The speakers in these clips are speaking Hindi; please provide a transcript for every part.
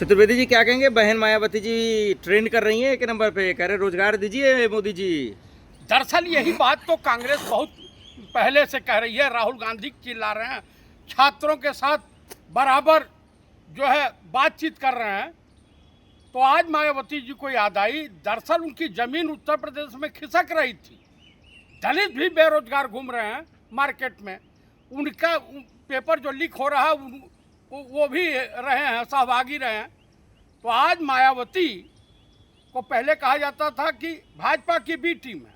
चतुर्वेदी जी क्या कहेंगे? बहन मायावती जी ट्रेंड कर रही हैं एक नंबर पे, कह रहे रोजगार दीजिए मोदी जी। दरअसल यही बात तो कांग्रेस बहुत पहले से कह रही है। राहुल गांधी चिल्ला रहे हैं, छात्रों के साथ बराबर जो है बातचीत कर रहे हैं। तो आज मायावती जी को याद आई, दरअसल उनकी जमीन उत्तर प्रदेश में खिसक रही थी। दलित भी बेरोजगार घूम रहे हैं मार्केट में, उनका पेपर जो लीक हो रहा है वो भी रहे हैं, सहभागी रहे हैं। तो आज मायावती को पहले कहा जाता था कि भाजपा की बी टीम है,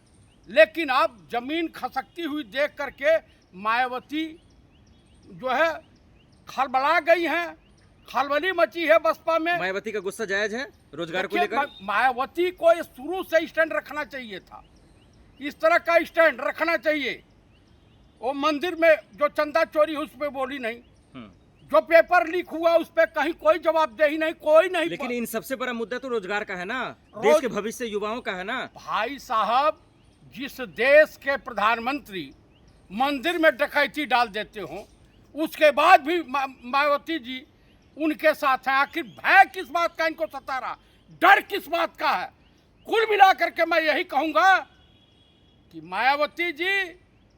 लेकिन अब जमीन खसकती हुई देख करके मायावती जो है खलबला गई हैं, खलबली मची है बसपा में। मायावती का गुस्सा जायज है रोजगार को लेकर? मायावती को शुरू से स्टैंड रखना चाहिए था, इस तरह का स्टैंड रखना चाहिए। वो मंदिर में जो चंदा चोरी उस पर बोली नहीं, जो पेपर लीक हुआ उस पर कहीं कोई जवाबदेही नहीं, कोई नहीं। लेकिन इन सबसे बड़ा मुद्दा तो रोजगार का है ना, देश के भविष्य युवाओं का है ना। भाई साहब, जिस देश के प्रधानमंत्री मंदिर में डकैती डाल देते हो, उसके बाद भी मायावती जी उनके साथ हैं। आखिर भय किस बात का इनको सता रहा, डर किस बात का है? कुल मिलाकर के मैं यही कहूंगा कि मायावती जी,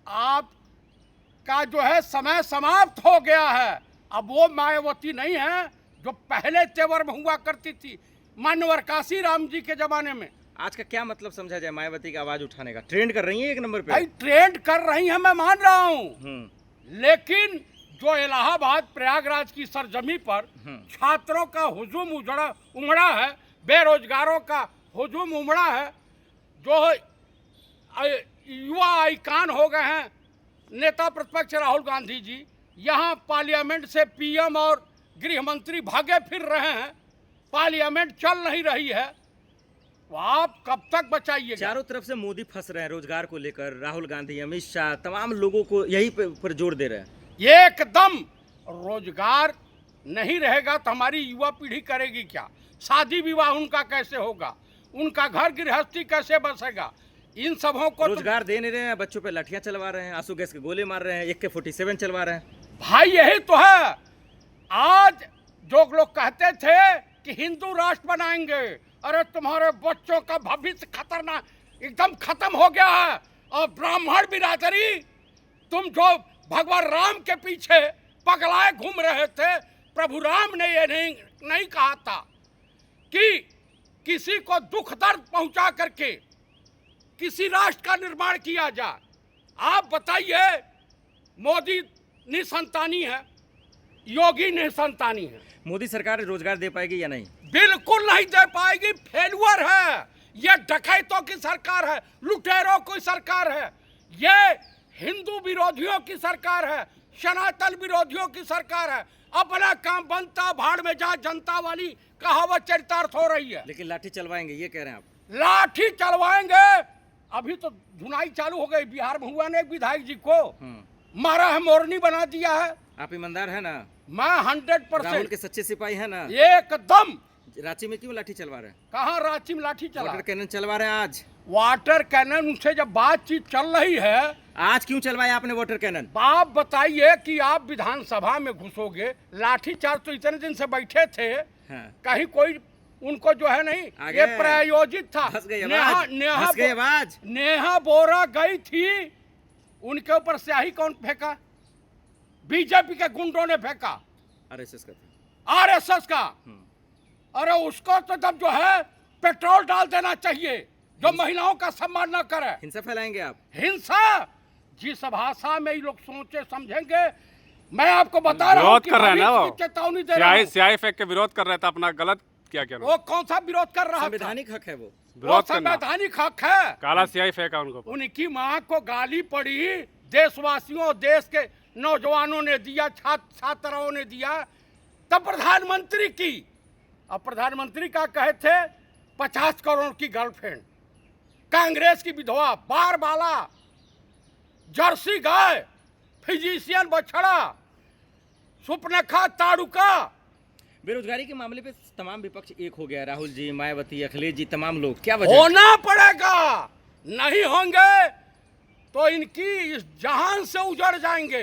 आपका जो है समय समाप्त हो गया है। अब वो मायावती नहीं है जो पहले तेवर में हुआ करती थी मान्यवर काशी राम जी के जमाने में। आज का क्या मतलब समझा जाए मायावती का आवाज उठाने का? ट्रेंड कर रही है एक नंबर पे। भाई ट्रेंड कर रही है, मैं मान रहा हूँ, लेकिन जो इलाहाबाद प्रयागराज की सरजमी पर छात्रों का हुजूम उमड़ा है, बेरोजगारों का हुजूम उमड़ा है, जो युवा आइकान हो गए हैं नेता प्रतिपक्ष राहुल गांधी जी, यहाँ पार्लियामेंट से पीएम और गृह मंत्री भागे फिर रहे हैं, पार्लियामेंट चल नहीं रही है। तो आप कब तक बचाइएगा? चारों तरफ से मोदी फंस रहे हैं रोजगार को लेकर, राहुल गांधी, अमित शाह, तमाम लोगों को यही पर जोर दे रहे हैं। एकदम रोजगार नहीं रहेगा तो हमारी युवा पीढ़ी करेगी क्या? शादी विवाह उनका कैसे होगा? उनका घर गृहस्थी कैसे बसेगा? इन सबों को रोजगार दे नहीं रहे हैं, बच्चों पे लाठियां चलवा रहे हैं, आंसू गैस के गोले मार रहे हैं, AK-47 चलवा रहे हैं। भाई यही तो है। आज जो लोग कहते थे कि हिंदू राष्ट्र बनाएंगे, अरे तुम्हारे बच्चों का भविष्य खतरनाक एकदम खत्म हो गया है। और ब्राह्मण बिरादरी, तुम जो भगवान राम के पीछे पगलाए घूम रहे थे, प्रभु राम ने ये नहीं कहा था कि किसी को दुख दर्द पहुंचा करके किसी राष्ट्र का निर्माण किया जाए। आप बताइए, मोदी निसंतानी है, योगी निसंतानी है, मोदी सरकार रोजगार दे पाएगी या नहीं? बिल्कुल नहीं दे पाएगी। फेलुअर है ये, डकैतों की सरकार है, लुटेरों की सरकार है, ये हिंदू विरोधियों की सरकार है, सनातन विरोधियों की सरकार है। अपना काम बनता भाड़ में जा जनता वाली कहावत चरितार्थ हो रही है। लेकिन लाठी चलवाएंगे ये कह रहे हैं आप? लाठी चलवाएंगे। अभी तो धुनाई चालू हो गई, बिहार में हुआ ना, एक विधायक जी को मारा है, मोरनी बना दिया है। आप ईमानदार है ना? मैं 100% राहुल के सच्चे सिपाही है ना? एकदम। रांची में क्यों लाठी चलवा रहे हैं? कहाँ रांची में लाठी चला? वाटर कैनन चलवा रहे हैं आज। वाटर कैनन, उनसे जब बातचीत चल रही है, आज क्यों चलवाया आपने वाटर कैनन? आप बताइए कि आप विधानसभा में घुसोगे, लाठी चार्ज तो इतने दिन से बैठे थे, कहीं कोई उनको जो है नहीं, ये प्रायोजित था। नेहा बोरा गई थी, उनके ऊपर स्याही कौन फेंका? बीजेपी के गुंडों ने फेंका, आरएसएस का। अरे उसको तो तब जो है पेट्रोल डाल देना चाहिए, जो महिलाओं का सम्मान न करे। हिंसा फैलाएंगे आप? हिंसा जिस भाषा में ये लोग सोचे समझेंगे, मैं आपको बता रहा हूँ कि चेतावनी दे रहा हूँ। स्याही फेंक के विरोध कर रहा था, अपना गलत क्या वो कौन सा विरोध कर रहा? संवैधानिक हक है वो, संवैधानिक हक है। काला स्याही फेंका उनको, उनकी माँ को गाली पड़ी, देशवासियों, देश के नौजवानों ने दिया, छात्राओं ने दिया, तब प्रधानमंत्री की। अब प्रधानमंत्री का कहे थे 50 करोड़ की गर्लफ्रेंड, कांग्रेस की विधवा, बार बाला, जर्सी गाय, फिजिशियन बछड़ा, सुपनेखा ताड़ुका। बेरोजगारी के मामले पे तमाम विपक्ष एक हो गया, राहुल जी, मायावती, अखिलेश जी, तमाम लोग। क्या वजह? होना पड़ेगा, नहीं होंगे तो इनकी इस जहान से उजड़ जाएंगे।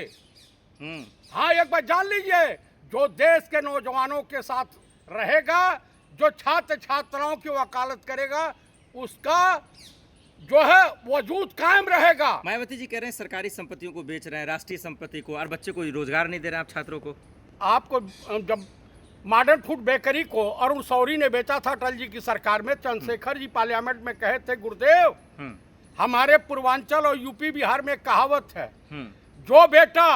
हाँ, एक बार जान लीजिए, जो देश के नौजवानों के साथ रहेगा, जो छात्र छात्राओं की वकालत करेगा उसका जो है वजूद कायम रहेगा। मायावती जी कह रहे हैं सरकारी संपत्तियों को बेच रहे हैं, राष्ट्रीय संपत्ति को, और बच्चे को रोजगार नहीं दे रहे हैं आप छात्रों को। आपको जब मॉडर्न फूड बेकरी को अरुण शौरी ने बेचा था अटल जी की सरकार में, चंद्रशेखर जी पार्लियामेंट में कहे थे, गुरुदेव हमारे पूर्वांचल और यूपी बिहार में कहावत है, जो बेटा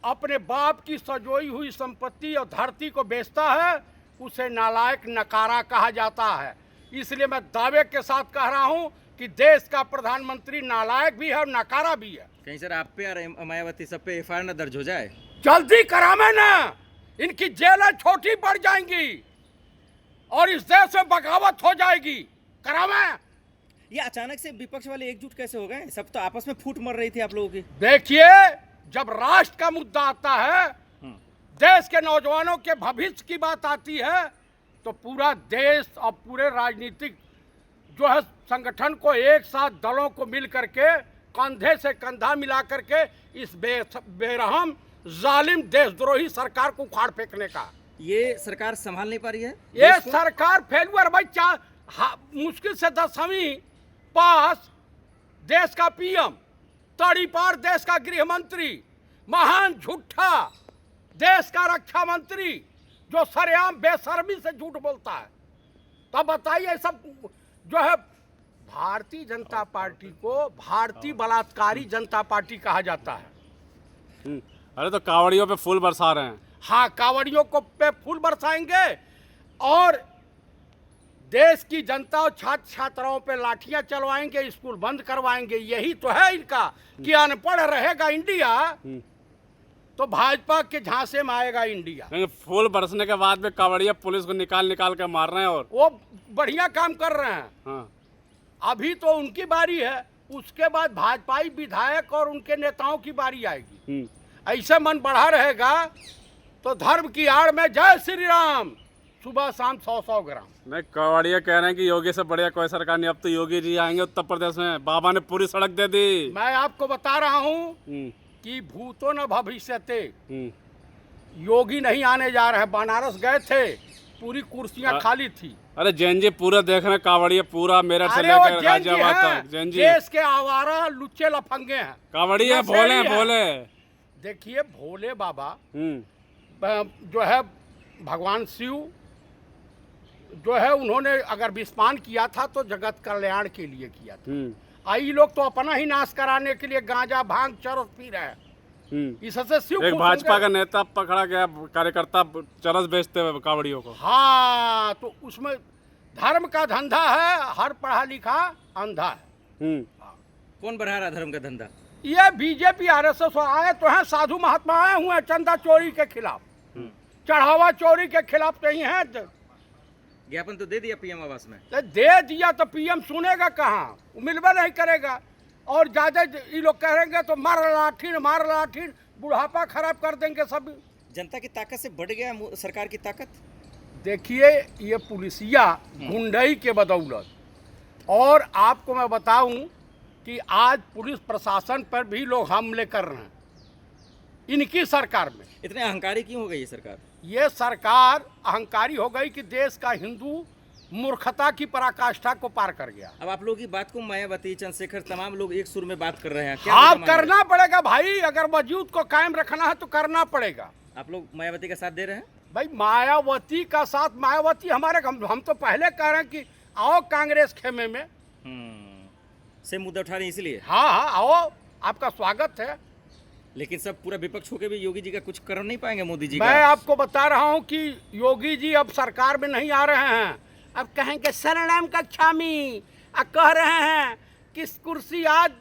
अपने बाप की सजोई हुई संपत्ति और धरती को बेचता है उसे नालायक नकारा कहा जाता है। इसलिए मैं दावे के साथ कह रहा हूं कि देश का प्रधानमंत्री नालायक भी है और नकारा भी है। कहीं सर आप पे और मायावती सब पे एफआईआर न दर्ज हो जाए? जल्दी करावे ना, इनकी जेलें छोटी पड़ जाएंगी और इस देश में बगावत हो जाएगी। करावे। ये अचानक से विपक्ष वाले एकजुट कैसे हो गए? सब तो आपस में फूट मर रही थी आप लोगों की। देखिए, जब राष्ट्र का मुद्दा आता है, देश के नौजवानों के भविष्य की बात आती है, तो पूरा देश और पूरे राजनीतिक जो है संगठन को एक साथ दलों को मिल करके कंधे से कंधा मिला करके इस बेरहम जालिम देशद्रोही सरकार को उखाड़ फेंकने का। ये सरकार संभाल नहीं पा रही है, ये सरकार फेलुअर भाई। मुश्किल से 10वीं पास देश का पीएम, तड़ीपार देश का गृह मंत्री, महान झूठा देश का रक्षा मंत्री जो सरेआम बेशर्मी से झूठ बोलता है। तो बताइए, सब जो है भारतीय जनता पार्टी को भारतीय बलात्कारी जनता पार्टी कहा जाता है। अरे तो कावड़ियों पे फूल बरसा रहे हैं। हाँ, कावड़ियों को पे फूल बरसाएंगे और देश की जनता और छात्र छात्राओं पे लाठियां चलवाएंगे, स्कूल बंद करवाएंगे। यही तो है इनका कि अनपढ़ रहेगा इंडिया तो भाजपा के झांसे में आएगा इंडिया। फूल बरसने के बाद में कावड़िया पुलिस को निकाल निकाल कर मार रहे हैं और वो बढ़िया काम कर रहे हैं। हाँ। अभी तो उनकी बारी है, उसके बाद भाजपाई विधायक और उनके नेताओं की बारी आएगी। ऐसे मन बढ़ा रहेगा तो धर्म की आड़ में जय श्री राम सुबह शाम 100-100 ग्राम। नहीं, कावड़िया कह रहे हैं कि योगी से बढ़िया कोई सरकार नहीं, अब तो योगी जी आएंगे उत्तर प्रदेश में, बाबा ने पूरी सड़क दे दी। मैं आपको बता रहा हूँ कि भूतो न भविष्यते, योगी नहीं आने जा रहे हैं। बनारस गए थे, पूरी कुर्सियां खाली थी। अरे जैन जी पूरा देख रहे हैं, कावड़िया पूरा मेरठ से अरे वो लेकर गाजियाबाद तक। जैन जी देश के आवारा लुच्चे लफंगे हैं, कावड़िया भोले भोले। देखिए, भोले बाबा जो है भगवान शिव जो है, उन्होंने अगर विस्मान किया था तो जगत कल्याण के लिए किया था। आई लोग तो अपना ही नाश कराने के लिए गांजा भांग चरस पी रहे हैं। इससे शिव एक भाजपा का नेता पकड़ा गया, कार्यकर्ता चरस बेचते हुए कावड़ियों को। हाँ, तो उसमें धर्म का धंधा है, हर पढ़ा लिखा अंधा है। कौन बढ़ा रहा धर्म का धंधा? ये बीजेपी आरएसएस आए तो हैं, साधु महात्मा आए हुए हैं चंदा चोरी के खिलाफ, चढ़ावा चोरी के खिलाफ तो ही हैं। ज्ञापन तो दे दिया पीएम आवास में। तो दे दिया तो पीएम सुनेगा कहाँ, वो मिलवा नहीं करेगा। और ज्यादा ये लोग कहेंगे तो मार लाठीन बुढ़ापा खराब कर देंगे सब। जनता की ताकत से बढ़ गया सरकार की ताकत। देखिए, ये पुलिसिया गुंडई के बदौलत, और आपको मैं बताऊं कि आज पुलिस प्रशासन पर भी लोग हमले कर रहे हैं इनकी सरकार में। इतने अहंकारी क्यों हो गई ये सरकार? ये सरकार अहंकारी हो गई कि देश का हिंदू मूर्खता की पराकाष्ठा को पार कर गया। अब आप लोगों की बात को मायावती, चंद्रशेखर, तमाम लोग एक सुर में बात कर रहे हैं। क्या आप करना पड़ेगा भाई, अगर वजूद को कायम रखना है तो करना पड़ेगा। आप लोग मायावती का साथ दे रहे हैं? भाई मायावती का साथ, मायावती हमारे, हम तो पहले कह रहे हैं कि आओ कांग्रेस खेमे में से मुद्दा उठा रहे हैं इसलिए। हाँ हाँ, आओ, आपका स्वागत है। लेकिन सब पूरा विपक्ष होकर भी योगी जी का कुछ कर नहीं पाएंगे मोदी जी। मैं आपको बता रहा हूं कि योगी जी अब सरकार में नहीं आ रहे हैं। अब कहेंगे शरणम कक्षामी, कह रहे हैं कि कुर्सी आज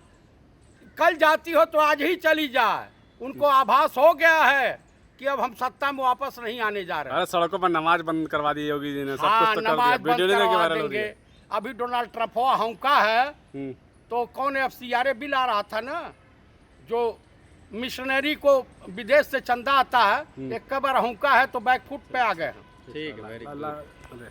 कल जाती हो तो आज ही चली जाए। उनको आभास हो गया है कि अब हम सत्ता में वापस नहीं आने जा रहे। अरे सड़कों पर नमाज बंद करवा दी योगी जी ने, सब हाँ, कुछ तो नमाज कर दिया। बंद करवा देंगे। अभी डोनाल्ड ट्रम्प हौका है तो कौन FCRA बिल आ रहा था ना, जो मिशनरी को विदेश से चंदा आता है, एक कबर हौका है तो बैकफुट पे आ गए हैं। ठीक है, वेरी गुड।